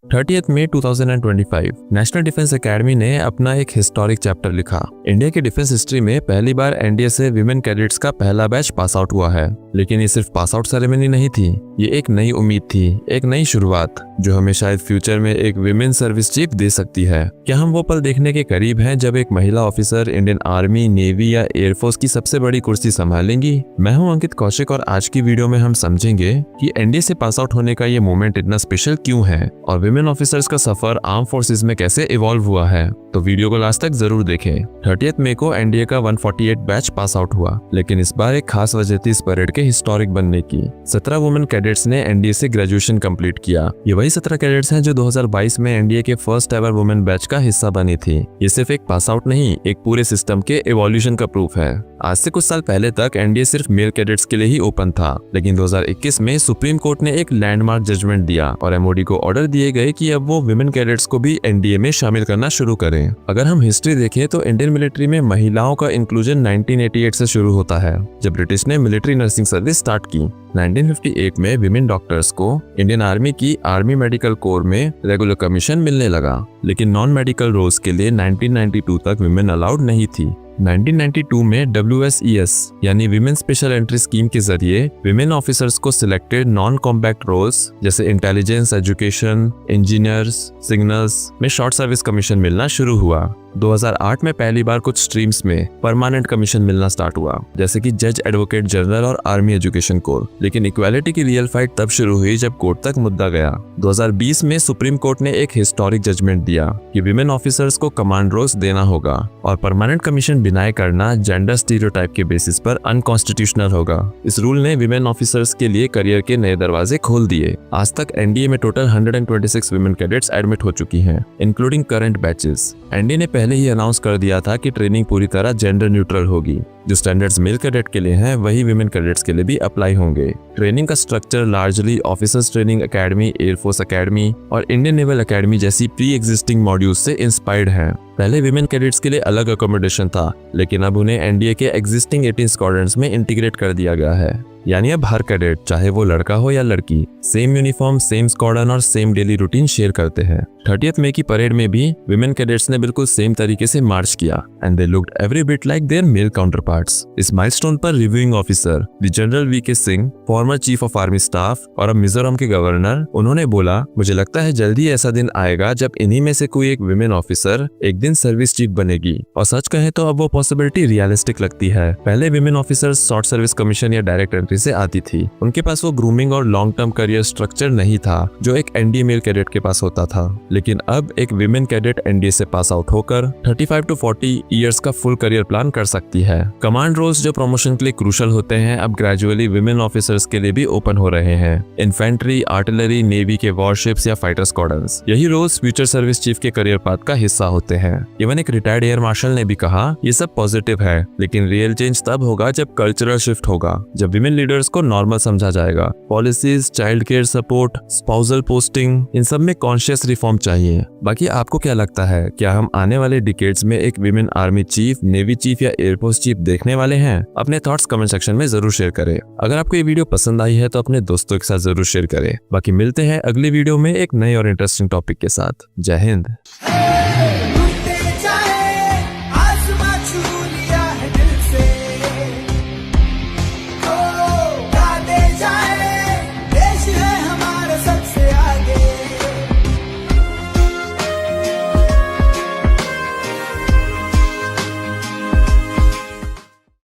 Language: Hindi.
30 मई 2025 नेशनल डिफेंस एकेडमी ने अपना एक हिस्टोरिक चैप्टर लिखा। इंडिया की डिफेंस हिस्ट्री में पहली बार एनडीए से विमेन कैडेट्स का पहला बैच पास आउट हुआ है। लेकिन ये सिर्फ पास आउट सेरेमनी नहीं थी, ये एक नई उम्मीद थी, एक नई शुरुआत जो हमें शायद फ्यूचर में एक विमेन सर्विस चीफ दे सकती है। क्या हम वो पल देखने के करीब हैं जब एक महिला ऑफिसर इंडियन आर्मी, नेवी या एयरफोर्स की सबसे बड़ी कुर्सी संभालेंगी? मैं हूं अंकित कौशिक और आज की वीडियो में हम समझेंगे कि एनडीए से पास आउट होने का ये मोमेंट इतना स्पेशल क्यों है और विमेन ऑफिसर्स का सफर आर्म फोर्सेस में कैसे इवॉल्व हुआ है। तो वीडियो को लास्ट तक जरूर देखें। 30 मई को एनडीए का 148 बैच पास आउट हुआ, लेकिन इस बार एक खास वजह थी इस परेड के हिस्टोरिक बनने की। 17 वुमेन कैडेट्स ने एनडीए से ग्रेजुएशन कंप्लीट किया। ये वही 17 कैडेट्स हैं जो 2022 में एनडीए के फर्स्ट एवर वुमेन बैच का हिस्सा बनी थी। ये सिर्फ एक पास आउट नहीं, एक पूरे सिस्टम के इवोल्यूशन का प्रूफ है। आज से कुछ साल पहले तक एनडीए सिर्फ मेल कैडेट्स के लिए ही ओपन था, लेकिन 2021 में सुप्रीम कोर्ट ने एक लैंडमार्क जजमेंट दिया और एमओडी को ऑर्डर दिए गए कि अब वो विमेन कैडेट्स को भी एनडीए में शामिल करना शुरू करें। अगर हम हिस्ट्री देखें तो इंडियन मिलिट्री में महिलाओं का इंक्लूजन 1988 से शुरू होता है, जब ब्रिटिश ने मिलिट्री नर्सिंग सर्विस स्टार्ट की। 1958 में विमेन डॉक्टर्स को इंडियन आर्मी की आर्मी मेडिकल कोर में रेगुलर कमीशन मिलने लगा, लेकिन नॉन मेडिकल रोल्स के लिए 1992 तक विमेन अलाउड नहीं थी। 1992 में WSES यानी विमेन स्पेशल एंट्री स्कीम के जरिए विमेन ऑफिसर्स को सिलेक्टेड नॉन कॉम्बैट रोल्स जैसे इंटेलिजेंस, एजुकेशन, इंजीनियर्स, सिग्नल्स में शॉर्ट सर्विस कमीशन मिलना शुरू हुआ। 2008 में पहली बार कुछ स्ट्रीम्स में परमानेंट कमीशन मिलना स्टार्ट हुआ, जैसे कि जज, एडवोकेट जनरल और आर्मी एजुकेशन कोर। लेकिन इक्वालिटी की रियल फाइट तब शुरू हुई जब कोर्ट तक मुद्दा गया। 2020 में सुप्रीम कोर्ट ने एक हिस्टोरिक जजमेंट दिया कि विमेन ऑफिसर्स को कमांड रोल्स देना होगा और परमानेंट कमीशन डिनाई करना जेंडर स्टीरियोटाइप के बेसिस पर अनकॉन्स्टिट्यूशनल होगा। इस रूल ने विमेन ऑफिसर्स के लिए करियर के नए दरवाजे खोल दिए। आज तक एनडीए में टोटल 126 विमेन कैडेट्स एडमिट हो चुकी हैं, इंक्लूडिंग करंट बैचेस। एनडीए ने पहले ही अनाउंस कर दिया था कि ट्रेनिंग पूरी तरह जेंडर न्यूट्रल होगी। जो स्टैंडर्ड्स मेल कैडेट के लिए हैं, वही विमेन कैडेट्स के लिए भी अप्लाई होंगे। ट्रेनिंग का structure largely officers training academy, air force academy और इंडियन नेवल एकेडमी जैसी प्री एग्जिस्टिंग मॉड्यूल्स से इंस्पायर्ड है। पहले विमेन कैडेट्स के लिए अलग अकोमोडेशन था, लेकिन अब उन्हें एनडीए के एग्जिस्टिंग 18 स्क्वाड्रंस में इंटीग्रेट कर दिया गया है। यानी अब हर कैडेट, चाहे वो लड़का हो या लड़की, सेम यूनिफॉर्म, सेम स्क्वाड्रन और सेम डेली रूटीन शेयर करते हैं। 30 मई की परेड में भी विमेन कैडेट्स ने बिल्कुल सेम तरीके से मार्च किया and they looked every bit like their male counterparts. इस माइलस्टोन पर reviewing officer the general VK Singh, former chief of army staff और अब मिजोरम के गवर्नर, उन्होंने बोला, मुझे लगता है जल्दी ऐसा दिन आएगा जब इन्हीं में से कोई एक विमेन ऑफिसर एक दिन सर्विस चीफ बनेगी। और सच कहें तो अब वो पॉसिबिलिटी रियलिस्टिक लगती है। पहले women officers short service commission या डायरेक्ट एंट्री से आती थी। उनके पास वो ग्रूमिंग और लॉन्ग टर्म करियर स्ट्रक्चर नहीं था जो एक एनडीए मेल कैडेट के पास होता था। लेकिन अब एक विमेन कैडेट एनडीए से पास आउट होकर 35 to 40 इयर्स का फुल करियर प्लान कर सकती है। कमांड रोल्स जो प्रमोशन के लिए क्रूशल होते हैं, अब ग्रेजुअली विमेन ऑफिसर्स के लिए भी ओपन हो रहे हैं। इन्फेंट्री, आर्टिलरी, नेवी के वॉरशिप्स या फाइटर स्क्वाड्रंस, यही रोल्स फ्यूचर सर्विस चीफ के करियर पाथ का हिस्सा होते हैं। इवन एक रिटायर्ड एयर मार्शल ने भी कहा, ये सब पॉजिटिव है, लेकिन रियल चेंज तब होगा जब कल्चरल शिफ्ट होगा, जब विमेन लीडर्स को नॉर्मल समझा जाएगा। Policies, child care support, spousal posting, इन सब में कॉन्शियस रिफॉर्म चाहिए। बाकी आपको क्या लगता है, क्या हम आने वाले डिकेड्स में एक women army chief, navy chief या एयरफोर्स चीफ देखने वाले हैं? अपने थॉट्स कमेंट सेक्शन में जरूर शेयर करें। अगर आपको ये वीडियो पसंद आई है तो अपने दोस्तों के साथ जरूर शेयर करें। बाकी मिलते हैं अगली वीडियो में एक नए और इंटरेस्टिंग टॉपिक के साथ। जय हिंद।